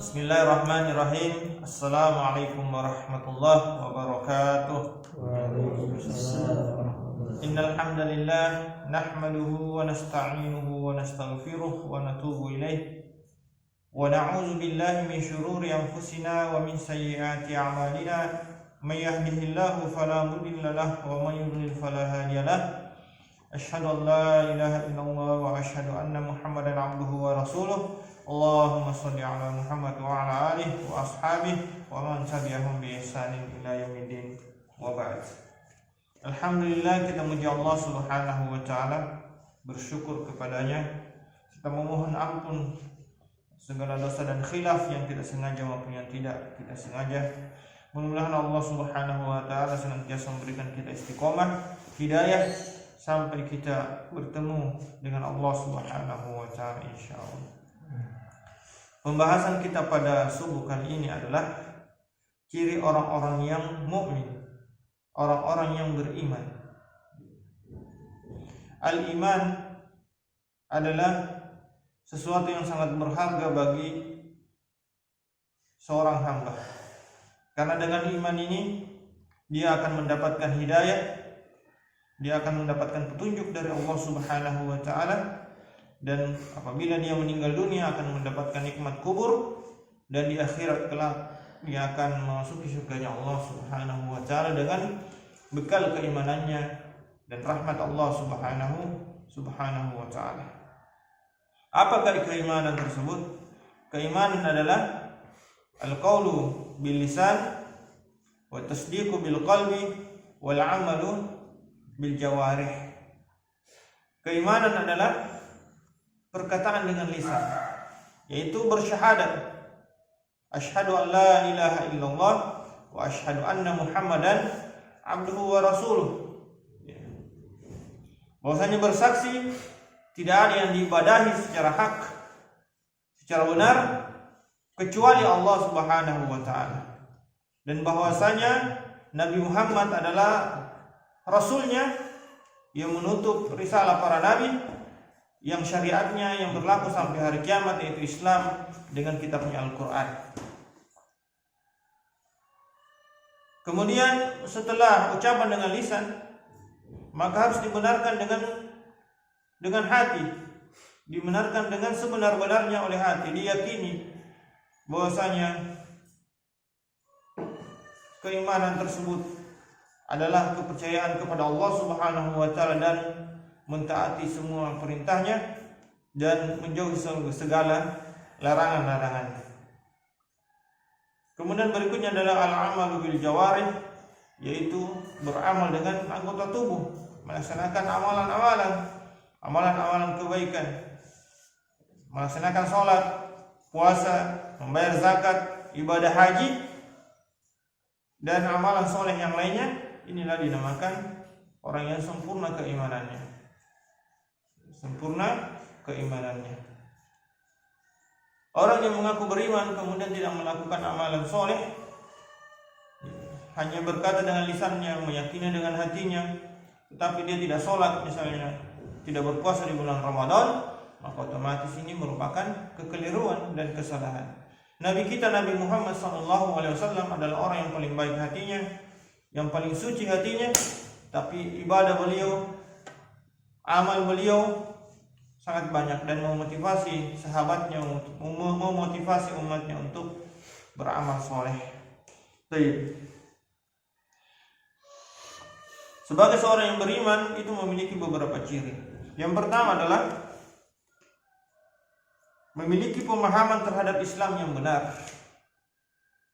Bismillahirrahmanirrahim. Assalamualaikum warahmatullahi wabarakatuh. Innal hamdalillah nahmaduhu wa nasta'inuhu wa nastaghfiruh wa natubu ilaih wa na'udzu billahi min shururi anfusina wa min sayyiati a'malina may yahdihillahu fala mudilla lahu wa may yudlil fala hadiya lahu. Asyhadu an la ilaha illallah wa asyhadu anna Muhammadan abduhu wa rasuluh. Allahumma shalli ala Muhammad wa ala alihi wa ashabihi wa man tabi'ahum bi ihsanin ila yaumiddin wa ba'd. Alhamdulillah, kita memuji Allah Subhanahu wa taala, bersyukur kepadanya. Kita memohon ampun segala dosa dan khilaf yang tidak sengaja maupun yang tidak sengaja. Mudah-mudahan Allah Subhanahu wa taala senantiasa memberikan kita istiqomah, hidayah sampai kita bertemu dengan Allah Subhanahu wa taala insyaallah. Pembahasan kita pada subuh kali ini adalah ciri orang-orang yang mukmin, orang-orang yang beriman. Al-iman adalah sesuatu yang sangat berharga bagi seorang hamba. Karena dengan iman ini dia akan mendapatkan hidayah, dia akan mendapatkan petunjuk dari Allah Subhanahu wa taala. Dan apabila dia meninggal dunia akan mendapatkan nikmat kubur, dan di akhirat kelak dia akan memasuki surganya Allah Subhanahu wa taala dengan bekal keimanannya dan rahmat Allah Subhanahu wa taala. Apakah keimanan tersebut? Keimanan adalah al-qaulu bil lisan wa tasdiqu bil qalbi wal 'amalu bil jawarih. Keimanan adalah perkataan dengan lisan, yaitu bersyahadat, asyhadu an la ilaha illallah wa asyhadu anna Muhammadan abduhu wa rasuluh. Bahwasanya bersaksi tidak ada yang diibadahi secara hak, secara benar kecuali Allah Subhanahu wa taala, dan bahwasanya Nabi Muhammad adalah rasulnya yang menutup risalah para nabi, yang syariatnya yang berlaku sampai hari kiamat, yaitu Islam dengan kitabnya Al-Quran. Kemudian setelah ucapan dengan lisan, maka harus dibenarkan dengan hati, dibenarkan dengan sebenar-benarnya oleh hati, diyakini bahwasanya keimanan tersebut adalah kepercayaan kepada Allah Subhanahu wa taala dan mentaati semua perintahnya dan menjauhi segala larangan-larangannya. Kemudian berikutnya adalah al-amalu bil jawarih, yaitu beramal dengan anggota tubuh, melaksanakan amalan-amalan kebaikan, melaksanakan sholat, puasa, membayar zakat, ibadah haji, dan amalan soleh yang lainnya. Inilah dinamakan orang yang sempurna keimanannya. Orang yang mengaku beriman kemudian tidak melakukan amalan soleh, hanya berkata dengan lisannya, meyakini dengan hatinya, tetapi dia tidak sholat misalnya, tidak berpuasa di bulan Ramadan, maka otomatis ini merupakan kekeliruan dan kesalahan. Nabi kita Nabi Muhammad SAW adalah orang yang paling baik hatinya, yang paling suci hatinya, tapi ibadah beliau, amal beliau sangat banyak dan memotivasi sahabatnya, memotivasi umatnya untuk beramal soleh. Sebagai seorang yang beriman itu memiliki beberapa ciri. Yang pertama adalah memiliki pemahaman terhadap Islam yang benar,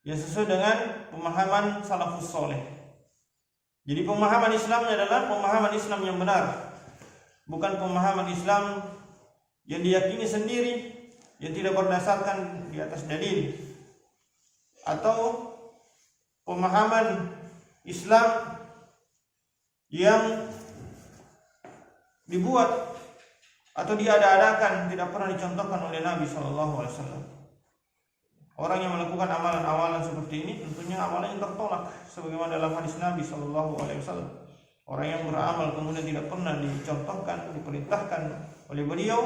yang sesuai dengan pemahaman salafus soleh. Jadi pemahaman Islamnya adalah pemahaman Islam yang benar, bukan pemahaman Islam yang diyakini sendiri, yang tidak berdasarkan di atas dalil, atau pemahaman Islam yang dibuat atau diada-adakan, tidak pernah dicontohkan oleh Nabi SAW. Orang yang melakukan amalan-amalan seperti ini tentunya amalannya tertolak, sebagaimana dalam hadis Nabi SAW. Orang yang beramal kemudian tidak pernah dicontohkan, diperintahkan oleh beliau,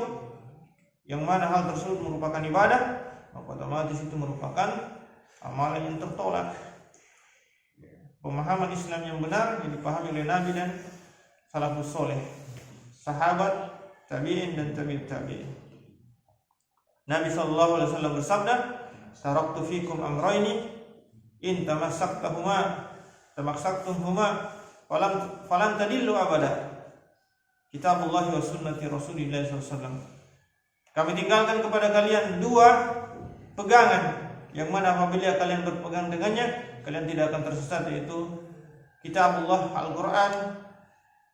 yang mana hal tersebut merupakan ibadah, maka otomatis itu merupakan amalan yang tertolak. Pemahaman Islam yang benar yang dipahami oleh Nabi dan salafus soleh, sahabat, tabi'in dan tabi'ut tabi'in. Nabi SAW bersabda, taraktu fikum amrayni in tamassaktumhuma falan tadillu abada, kitabullah wa sunnati Rasulillah SAW. Kami tinggalkan kepada kalian dua pegangan yang mana apabila kalian berpegang dengannya kalian tidak akan tersesat, yaitu kitabullah Al-Quran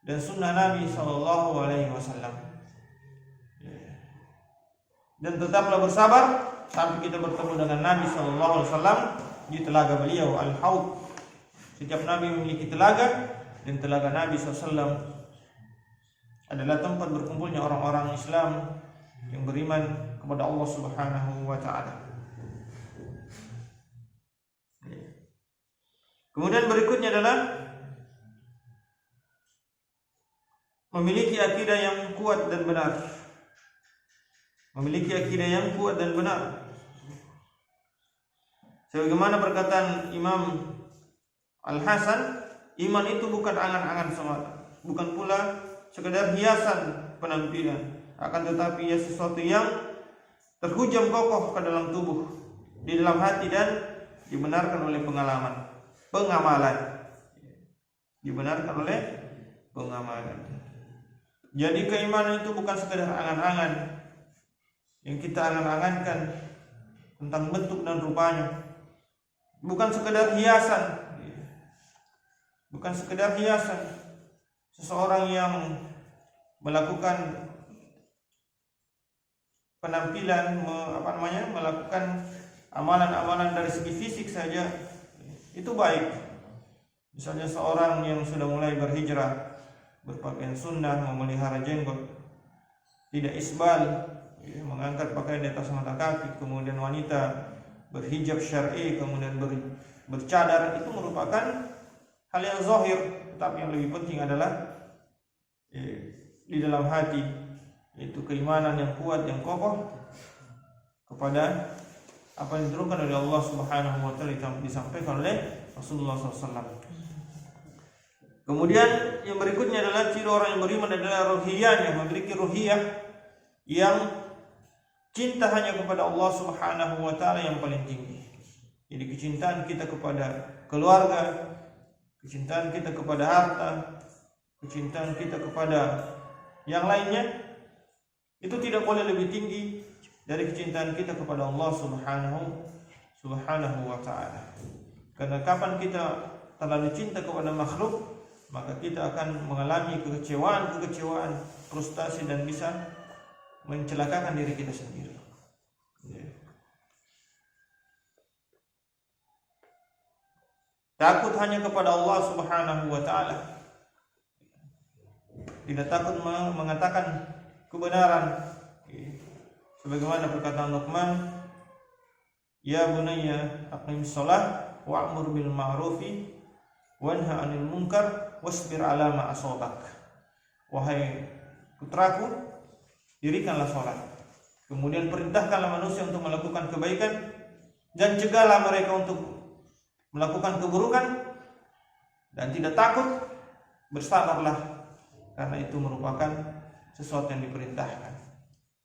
dan sunnah Nabi SAW. Dan tetaplah bersabar sampai kita bertemu dengan Nabi SAW di telaga beliau Al-Haud. Setiap Nabi memiliki telaga, dan telaga Nabi SAW adalah tempat berkumpulnya orang-orang Islam yang beriman kepada Allah Subhanahu wa Ta'ala. Kemudian berikutnya adalah memiliki akidah yang kuat dan benar. Memiliki akidah yang kuat dan benar. Sebagaimana perkataan Imam Al-Hasan, iman itu bukan angan-angan semata, bukan pula sekedar hiasan penampilan, akan tetapi ia sesuatu yang terhujam kokoh ke dalam tubuh, di dalam hati, dan dibenarkan oleh pengamalan. Dibenarkan oleh pengamalan. Jadi keimanan itu bukan sekedar angan-angan yang kita angan-angankan tentang bentuk dan rupanya, bukan sekedar hiasan. Bukan sekedar hiasan. Seseorang yang melakukan penampilan, melakukan amalan-amalan dari segi fisik saja itu baik. Misalnya seorang yang sudah mulai berhijrah, berpakaian sunnah, memelihara jenggot, tidak isbal, mengangkat pakaian di atas mata kaki, kemudian wanita berhijab syar'i, kemudian bercadar, itu merupakan hal yang zahir. Tetapi yang lebih penting adalah di dalam hati, yaitu keimanan yang kuat, yang kokoh kepada apa yang diturunkan oleh Allah Subhanahu wa Ta'ala, disampaikan oleh Rasulullah SAW. Kemudian yang berikutnya adalah ciri orang yang beriman adalah ruhiyahnya, memiliki ruhiyah yang cinta hanya kepada Allah Subhanahu wa Ta'ala yang paling tinggi. Jadi kecintaan kita kepada keluarga, kecintaan kita kepada harta, kecintaan kita kepada yang lainnya, itu tidak boleh lebih tinggi dari kecintaan kita kepada Allah Subhanahu wa Ta'ala. Karena kapan kita terlalu cinta kepada makhluk, maka kita akan mengalami kekecewaan, frustasi, dan bisa mencelakakan diri kita sendiri. Takut hanya kepada Allah Subhanahu wa Ta'ala, tidak takut mengatakan kebenaran. Sebagaimana perkataan Luqman, ya bunayya aqimis shalah wa'mur bil ma'rufi wanha 'anil munkar wasbir 'ala ma asabak. Wahai putraku, dirikanlah salat, kemudian perintahkanlah manusia untuk melakukan kebaikan dan cegahlah mereka untuk melakukan keburukan, dan tidak takut, bersabarlah, karena itu merupakan sesuatu yang diperintahkan.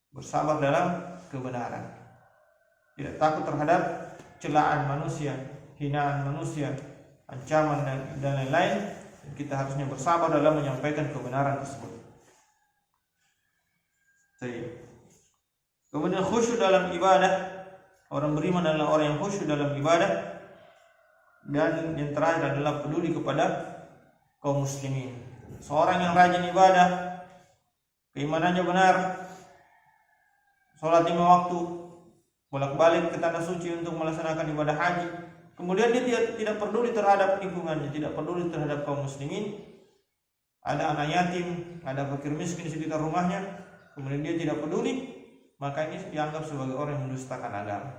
Bersabar dalam kebenaran, tidak takut terhadap celaan manusia, hinaan manusia, ancaman dan lain-lain. Kita harusnya bersabar dalam menyampaikan kebenaran tersebut. Kemudian khusyuk dalam ibadah. Orang beriman adalah orang yang khusyuk dalam ibadah. Dan yang terakhir adalah peduli kepada kaum muslimin. Seorang yang rajin ibadah, keimanannya benar, sholat 5 waktu, bolak-balik ke tanah suci untuk melaksanakan ibadah haji. Kemudian dia tidak peduli terhadap lingkungannya, tidak peduli terhadap kaum muslimin. Ada anak yatim, ada fakir miskin di sekitar rumahnya, kemudian dia tidak peduli, maka ini dianggap sebagai orang yang mendustakan agama.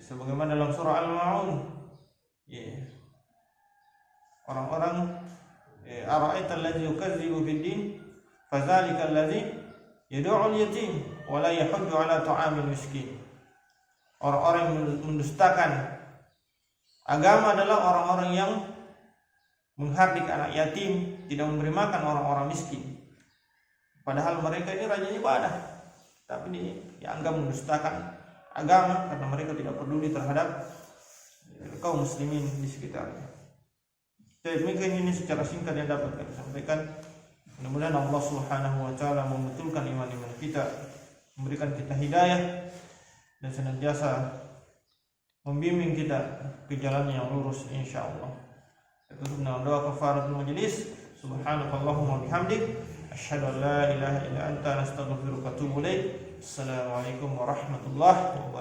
Sebagaimana dalam surah Al-Ma'un, orang-orang ara'aita allazi yukadzibu bid-din fadzalika allazi yad'u al-yatim wa la yahuddu 'ala ta'amil miskin Orang-orang yang mendustakan agama adalah orang-orang yang menghardik anak yatim, tidak memberi makan orang-orang miskin. Padahal mereka ini rajin ibadah, tapi ini dianggap mendustakan agama karena mereka tidak peduli terhadap kaum muslimin di sekitarnya. Jadi mungkin ini secara singkat yang dapat kami sampaikan. Mudah-mudahan Allah Subhanahu wa taala membetulkan iman-iman kita, memberikan kita hidayah dan senantiasa membimbing kita ke jalan yang lurus insyaallah. Tutup dengan doa kafaratul majlis. Subhanakallahumma bihamdik asyhadu an la ilaha illa anta astaghfiruka wa atubu ilaik. Assalamualaikum warahmatullahi wabarakatuh.